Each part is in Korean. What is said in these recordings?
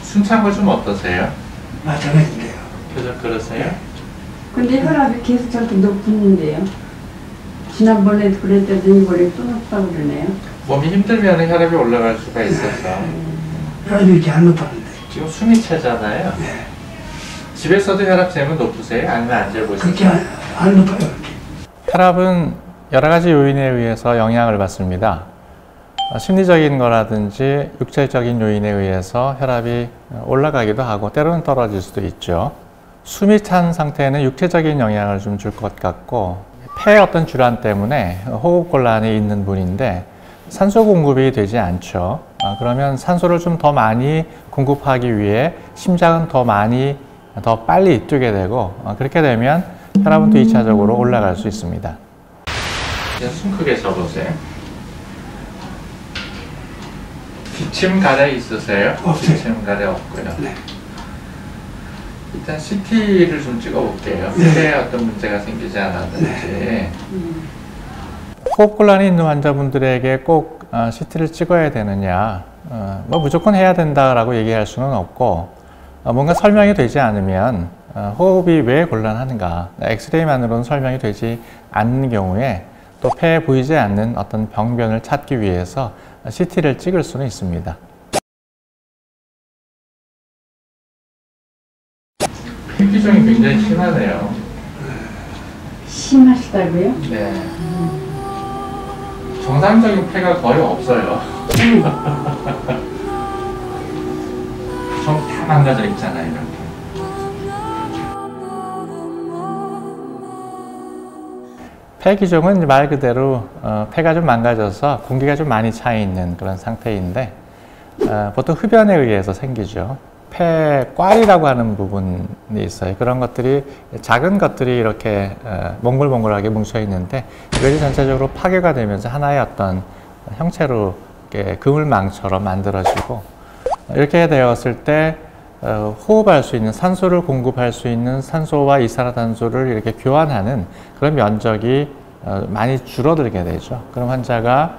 숨찬 거 좀 어떠세요? 마찬가지인데요. 계속 그러세요? 근데 혈압이 계속 저렇게 높은데요. 지난번에도 그랬더니 이번에 또 높다고 그러네요. 몸이 힘들면 혈압이 올라갈 수가 있어서. 혈압이 이렇게 안 높았는데. 지금 숨이 차잖아요. 네. 집에서도 혈압 재면 높으세요? 아니면 안 재보세요? 그렇게 안 높아요. 이렇게. 혈압은 여러 가지 요인에 의해서 영향을 받습니다. 심리적인 거라든지 육체적인 요인에 의해서 혈압이 올라가기도 하고 때로는 떨어질 수도 있죠. 숨이 찬 상태에는 육체적인 영향을 좀 줄 것 같고, 폐의 어떤 질환 때문에 호흡곤란이 있는 분인데 산소 공급이 되지 않죠. 그러면 산소를 좀 더 많이 공급하기 위해 심장은 더 빨리 뛰게 되고, 그렇게 되면 혈압은 또 2차적으로 올라갈 수 있습니다. 이제 숨 크게 쉬어보세요. 기침 가래 있으세요? 없어요. 기침 가래 없고요. 네. 일단 CT를 좀 찍어볼게요. 네. 폐에 어떤 문제가 생기지 않았는지. 네. 호흡곤란이 있는 환자분들에게 꼭 CT를 찍어야 되느냐, 뭐 무조건 해야 된다라고 얘기할 수는 없고, 뭔가 설명이 되지 않으면 호흡이 왜 곤란한가, 엑스레이만으로는 설명이 되지 않는 경우에 또 폐에 보이지 않는 어떤 병변을 찾기 위해서 CT를 찍을 수는 있습니다. 폐기종이 굉장히 심하네요. 심하시다고요? 네. 정상적인 폐가 거의 없어요. 좀 다 망가져 있잖아요, 이렇게. 폐기종은 말 그대로 폐가 좀 망가져서 공기가 좀 많이 차 있는 그런 상태인데, 보통 흡연에 의해서 생기죠. 폐꽐이라고 하는 부분이 있어요. 그런 것들이, 작은 것들이 이렇게 몽글몽글하게 뭉쳐 있는데 이것이 전체적으로 파괴가 되면서 하나의 어떤 형체로 이렇게 그물망처럼 만들어지고, 이렇게 되었을 때 호흡할 수 있는, 산소를 공급할 수 있는 산소와 이산화탄소를 이렇게 교환하는 그런 면적이 많이 줄어들게 되죠. 그럼 환자가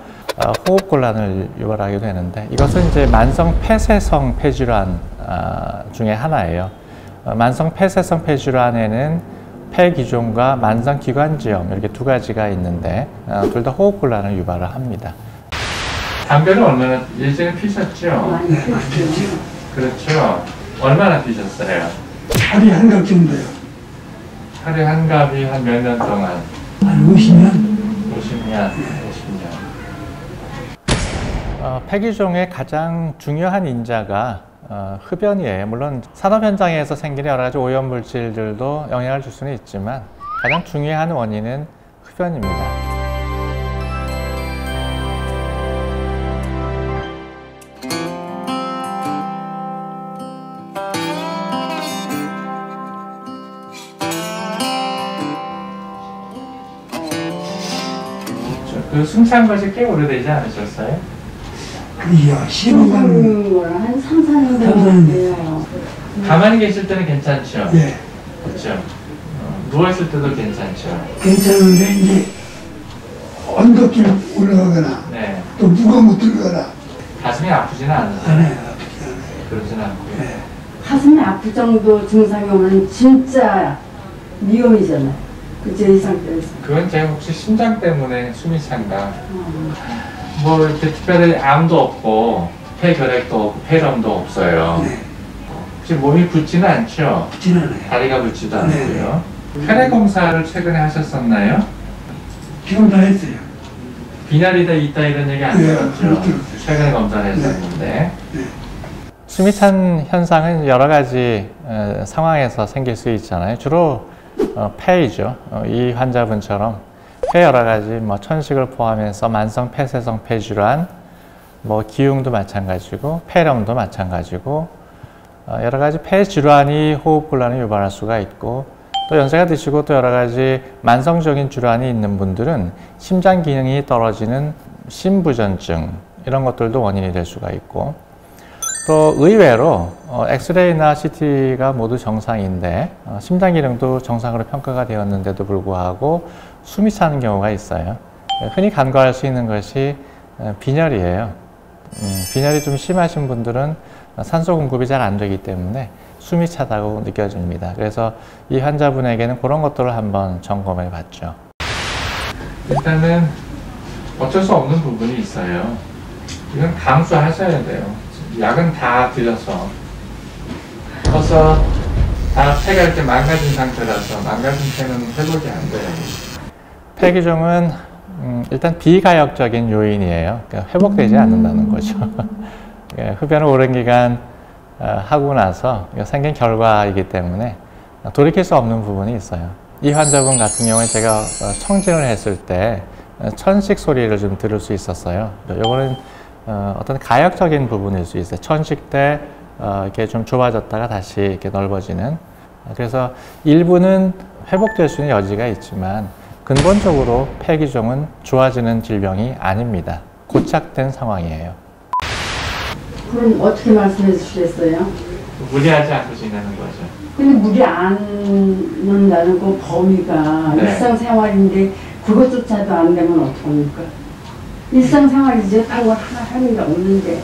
호흡곤란을 유발하게 되는데, 이것은 이제 만성 폐쇄성 폐질환 중에 하나예요. 만성 폐쇄성 폐질환에는 폐기종과 만성 기관지염, 이렇게 두 가지가 있는데 둘 다 호흡곤란을 유발을 합니다. 담배를 얼마나 예전에 피셨죠? 많이 피우죠. 그렇죠. 얼마나 피셨어요? 하루에 한 갑 정도요. 하루에 한 갑이 한 몇 년 동안? 한 50년? 50년. 50년. 폐기종의 가장 중요한 인자가 흡연이에요. 물론 산업 현장에서 생기는 여러 가지 오염물질들도 영향을 줄 수는 있지만 가장 중요한 원인은 흡연입니다. 그 숨찬 것이 꽤 오래되지 않으셨어요? 그게요, 15년. 한 3, 4년 됐어요. 가만히 계실 때는 괜찮죠? 예. 그렇죠. 누워있을 때도 괜찮죠? 괜찮은데, 이제, 언덕길 올라가거나, 네. 또 무거운 거 들거나, 가슴이 아프지는 않으세요? 안 해요. 그러진 않고요. 네. 가슴이 아플 정도 증상이 오면 진짜 위험이잖아요. 그죠, 이 상태에서. 그건 제가 혹시 심장 때문에 숨이 찬가? 뭐 이렇게 특별히 암도 없고 폐결핵도 없고 폐렴도 없어요. 네. 혹시 몸이 붓지는 않죠? 붙진 않아요. 다리가 붓지도 네. 않고요. 혈액 검사를 최근에 하셨었나요? 지금 다 했어요. 빈혈이다 있다 이런 얘기 안 네, 들었죠? 그렇죠. 최근에 검사를 했었는데. 네. 숨이 찬 현상은 여러 가지 상황에서 생길 수 있잖아요. 주로 폐이죠. 이 환자분처럼 폐 여러 가지 천식을 포함해서 만성 폐쇄성 폐질환, 기흉도 마찬가지고 폐렴도 마찬가지고 여러 가지 폐 질환이 호흡곤란을 유발할 수가 있고, 또 연세가 드시고 또 여러 가지 만성적인 질환이 있는 분들은 심장 기능이 떨어지는 심부전증, 이런 것들도 원인이 될 수가 있고, 또 의외로 엑스레이나 CT가 모두 정상인데 심장 기능도 정상으로 평가가 되었는데도 불구하고 숨이 차는 경우가 있어요. 흔히 간과할 수 있는 것이 빈혈이에요. 빈혈이 좀 심하신 분들은 산소 공급이 잘 안 되기 때문에 숨이 차다고 느껴집니다. 그래서 이 환자분에게는 그런 것들을 한번 점검해 봤죠. 일단은 어쩔 수 없는 부분이 있어요. 이건 감수하셔야 돼요. 약은 다 드려서 벌써 다 폐가 이렇게 망가진 상태라서 망가진 폐는 회복이 안 돼요. 폐기종은 일단 비가역적인 요인이에요. 그러니까 회복되지 않는다는 거죠. 흡연을 오랜 기간 하고 나서 생긴 결과이기 때문에 돌이킬 수 없는 부분이 있어요. 이 환자분 같은 경우에 제가 청진을 했을 때 천식 소리를 좀 들을 수 있었어요. 이거는 어떤 가역적인 부분일 수 있어요. 천식 때 이렇게 좀 좁아졌다가 다시 이렇게 넓어지는. 그래서 일부는 회복될 수 있는 여지가 있지만 근본적으로 폐기종은 좋아지는 질병이 아닙니다. 고착된 상황이에요. 그럼 어떻게 말씀해 주시겠어요? 무리하지 않고 지내는 거죠. 근데 무리 안 넣는다는 거 범위가 네. 일상생활인데 그것조차도 안 되면 어떡합니까? 일상생활이지 다른 걸 하나 하는 게 없는데.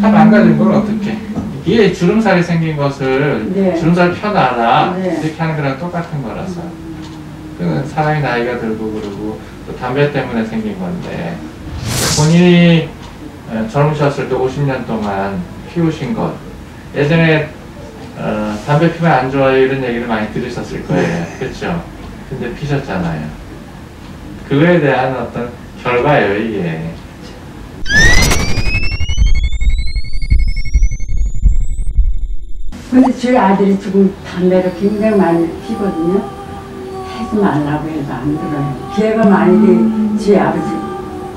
다 망가진 건 어떻게? 이게 주름살이 생긴 것을 네. 주름살 펴놔라 네. 이렇게 하는 거랑 똑같은 거라서. 그건 사람이 나이가 들고 그러고 또 담배 때문에 생긴 건데 본인이 젊으셨을 때 50년 동안 피우신 것 예전에 담배 피면 안 좋아요 이런 얘기를 많이 들으셨을 거예요. 그렇죠? 근데 피셨잖아요. 그거에 대한 어떤 결과예요 이게. 근데 저희 아들이 지금 담배를 굉장히 많이 피거든요. 하지 말라고 해도 안 들어요. 기회가 많이 돼 저희 아버지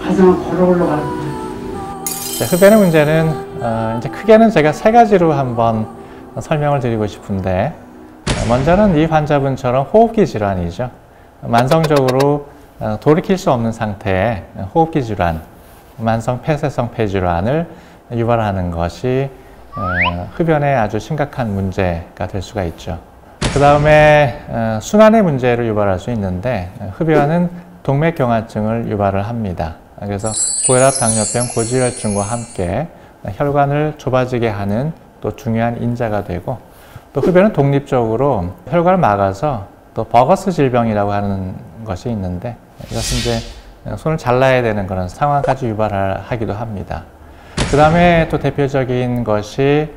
과정을 걸어 올라가고. 흡연의 문제는 이제 크게는 제가 3가지로 한번 설명을 드리고 싶은데, 먼저는 이 환자분처럼 호흡기 질환이죠. 만성적으로 돌이킬 수 없는 상태의 호흡기 질환, 만성 폐쇄성 폐질환을 유발하는 것이 흡연의 아주 심각한 문제가 될 수가 있죠. 그 다음에 순환의 문제를 유발할 수 있는데, 흡연은 동맥경화증을 유발을 합니다. 그래서 고혈압, 당뇨병, 고지혈증과 함께 혈관을 좁아지게 하는 또 중요한 인자가 되고, 또 흡연은 독립적으로 혈관을 막아서 또 버거스 질병이라고 하는 것이 있는데, 이것은 이제 손을 잘라야 되는 그런 상황까지 유발하기도 합니다. 그 다음에 또 대표적인 것이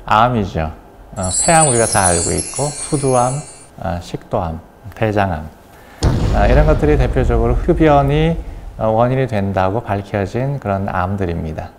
암이죠. 폐암 우리가 다 알고 있고, 후두암, 식도암, 대장암, 이런 것들이 대표적으로 흡연이 원인이 된다고 밝혀진 그런 암들입니다.